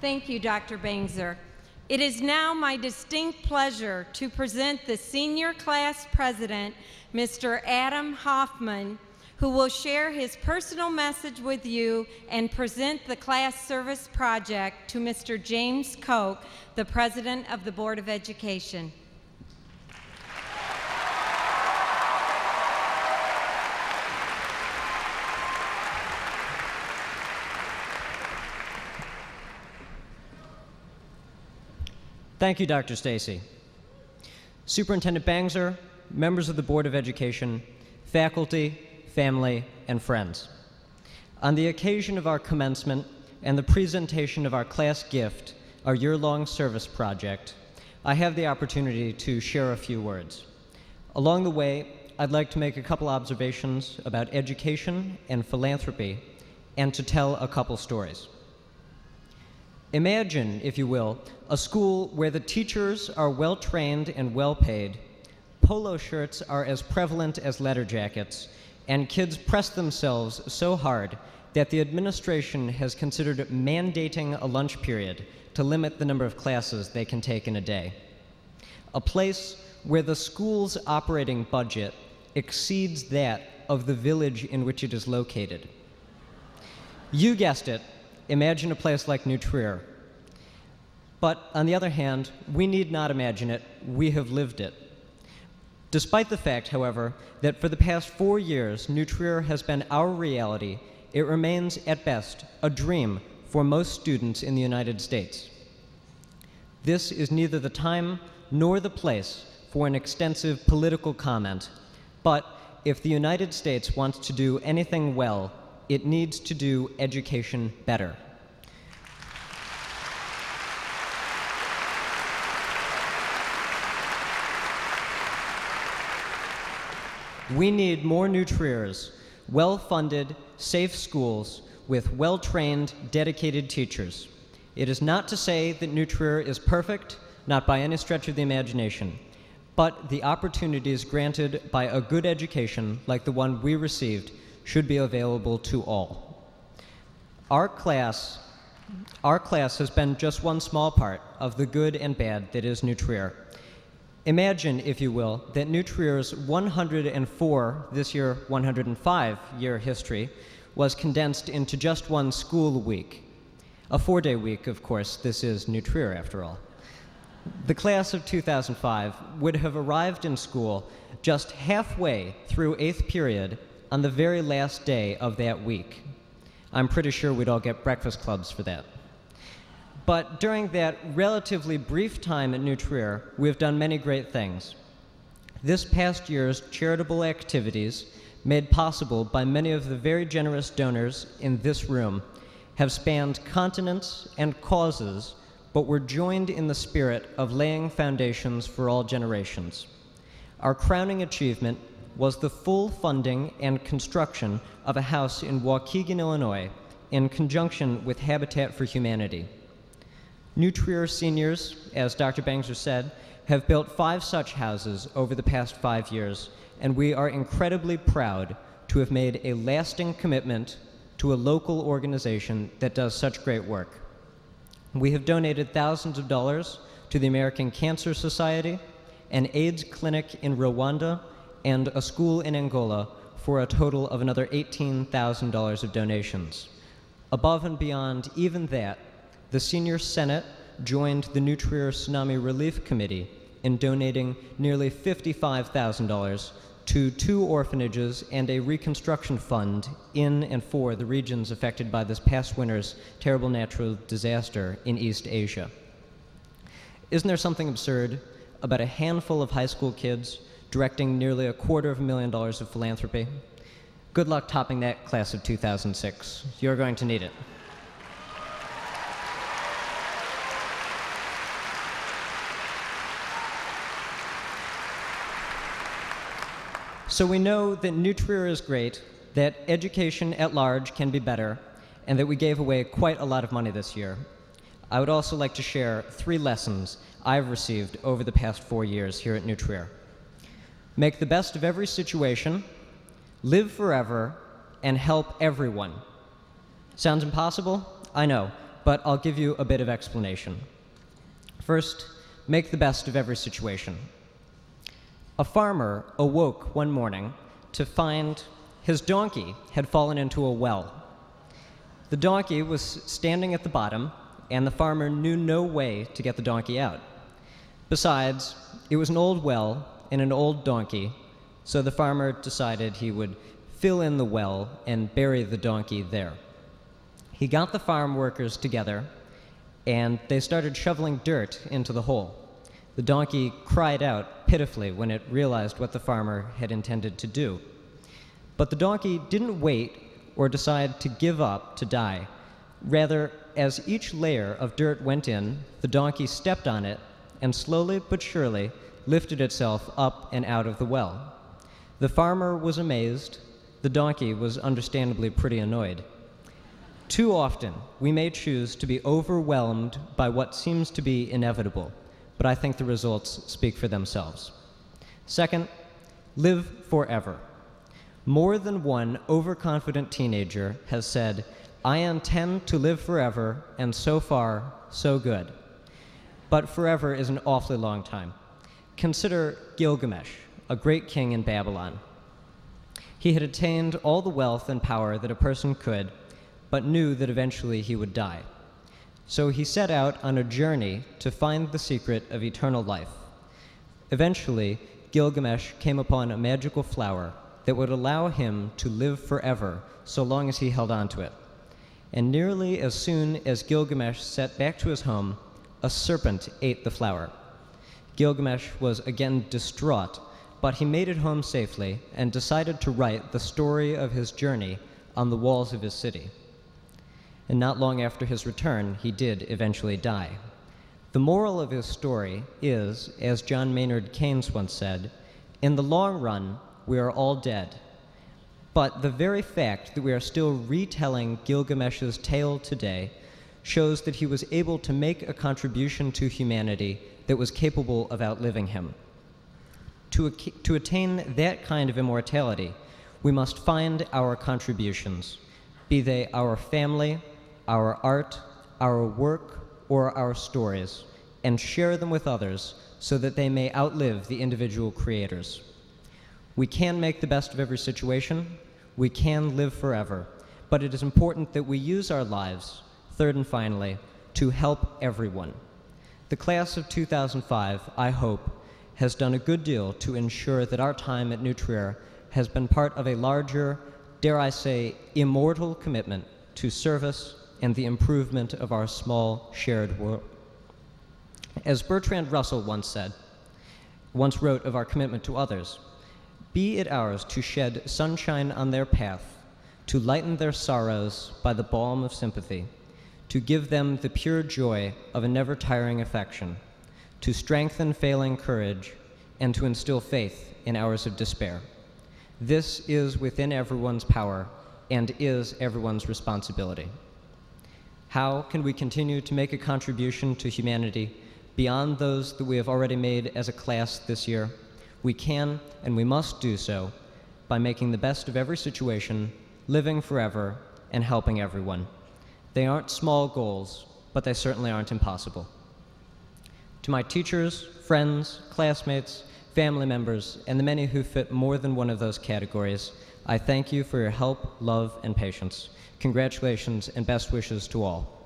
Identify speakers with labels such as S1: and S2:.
S1: Thank you, Dr. Bangser. It is now my distinct pleasure to present the senior class president, Mr. Adam Hoffman, who will share his personal message with you and present the class service project to Mr. James Koch, the president of the Board of Education.
S2: Thank you, Dr. Stacy. Superintendent Bangser, members of the Board of Education, faculty, family, and friends. On the occasion of our commencement and the presentation of our class gift, our year-long service project, I have the opportunity to share a few words. Along the way, I'd like to make a couple observations about education and philanthropy and to tell a couple stories. Imagine, if you will, a school where the teachers are well-trained and well-paid, polo shirts are as prevalent as leather jackets, and kids press themselves so hard that the administration has considered mandating a lunch period to limit the number of classes they can take in a day. A place where the school's operating budget exceeds that of the village in which it is located. You guessed it. Imagine a place like New Trier. But on the other hand, we need not imagine it, we have lived it. Despite the fact, however, that for the past 4 years, New Trier has been our reality, it remains at best a dream for most students in the United States. This is neither the time nor the place for an extensive political comment, but if the United States wants to do anything well, it needs to do education better. We need more New Triers, well-funded, safe schools with well-trained, dedicated teachers. It is not to say that New Trier is perfect, not by any stretch of the imagination, but the opportunities granted by a good education like the one we received should be available to all. Our class has been just one small part of the good and bad that is New Trier. Imagine, if you will, that New Trier's 104, this year 105-year history was condensed into just one school week. A 4-day week, of course. This is New Trier, after all. The class of 2005 would have arrived in school just halfway through 8th period on the very last day of that week. I'm pretty sure we'd all get breakfast clubs for that. But during that relatively brief time at New Trier, we've done many great things. This past year's charitable activities, made possible by many of the very generous donors in this room, have spanned continents and causes, but were joined in the spirit of laying foundations for all generations. Our crowning achievement was the full funding and construction of a house in Waukegan, Illinois, in conjunction with Habitat for Humanity. New Trier seniors, as Dr. Bangser said, have built 5 such houses over the past 5 years, and we are incredibly proud to have made a lasting commitment to a local organization that does such great work. We have donated thousands of dollars to the American Cancer Society, an AIDS clinic in Rwanda, and a school in Angola for a total of another $18,000 of donations. Above and beyond even that, the Senior Senate joined the New Trier Tsunami Relief Committee in donating nearly $55,000 to 2 orphanages and a reconstruction fund in and for the regions affected by this past winter's terrible natural disaster in East Asia. Isn't there something absurd about a handful of high school kids directing nearly $250,000 of philanthropy? Good luck topping that, class of 2006. You're going to need it. So we know that New Trier is great, that education at large can be better, and that we gave away quite a lot of money this year. I would also like to share 3 lessons I've received over the past 4 years here at New Trier. Make the best of every situation, live forever, and help everyone. Sounds impossible? I know, but I'll give you a bit of explanation. First, make the best of every situation. A farmer awoke one morning to find his donkey had fallen into a well. The donkey was standing at the bottom, and the farmer knew no way to get the donkey out. Besides, it was an old well and an old donkey, so the farmer decided he would fill in the well and bury the donkey there. He got the farm workers together, and they started shoveling dirt into the hole. The donkey cried out pitifully when it realized what the farmer had intended to do. But the donkey didn't wait or decide to give up to die. Rather, as each layer of dirt went in, the donkey stepped on it and slowly but surely lifted itself up and out of the well. The farmer was amazed. The donkey was understandably pretty annoyed. Too often, we may choose to be overwhelmed by what seems to be inevitable, but I think the results speak for themselves. Second, live forever. More than one overconfident teenager has said, "I intend to live forever, and so far, so good." But forever is an awfully long time. Consider Gilgamesh, a great king in Babylon. He had attained all the wealth and power that a person could, but knew that eventually he would die. So he set out on a journey to find the secret of eternal life. Eventually, Gilgamesh came upon a magical flower that would allow him to live forever so long as he held on to it. And nearly as soon as Gilgamesh set back to his home, a serpent ate the flower. Gilgamesh was again distraught, but he made it home safely and decided to write the story of his journey on the walls of his city. And not long after his return, he did eventually die. The moral of his story is, as John Maynard Keynes once said, "In the long run, we are all dead." But the very fact that we are still retelling Gilgamesh's tale today shows that he was able to make a contribution to humanity that was capable of outliving him. To attain that kind of immortality, we must find our contributions, be they our family, our art, our work, or our stories, and share them with others so that they may outlive the individual creators. We can make the best of every situation. We can live forever. But it is important that we use our lives, third and finally, to help everyone. The class of 2005, I hope, has done a good deal to ensure that our time at New Trier has been part of a larger, dare I say, immortal commitment to service and the improvement of our small, shared world. As Bertrand Russell once wrote of our commitment to others, "Be it ours to shed sunshine on their path, to lighten their sorrows by the balm of sympathy, to give them the pure joy of a never-tiring affection, to strengthen failing courage, and to instill faith in hours of despair. This is within everyone's power and is everyone's responsibility." How can we continue to make a contribution to humanity beyond those that we have already made as a class this year? We can and we must do so by making the best of every situation, living forever, and helping everyone. They aren't small goals, but they certainly aren't impossible. To my teachers, friends, classmates, family members, and the many who fit more than one of those categories, I thank you for your help, love, and patience. Congratulations and best wishes to all.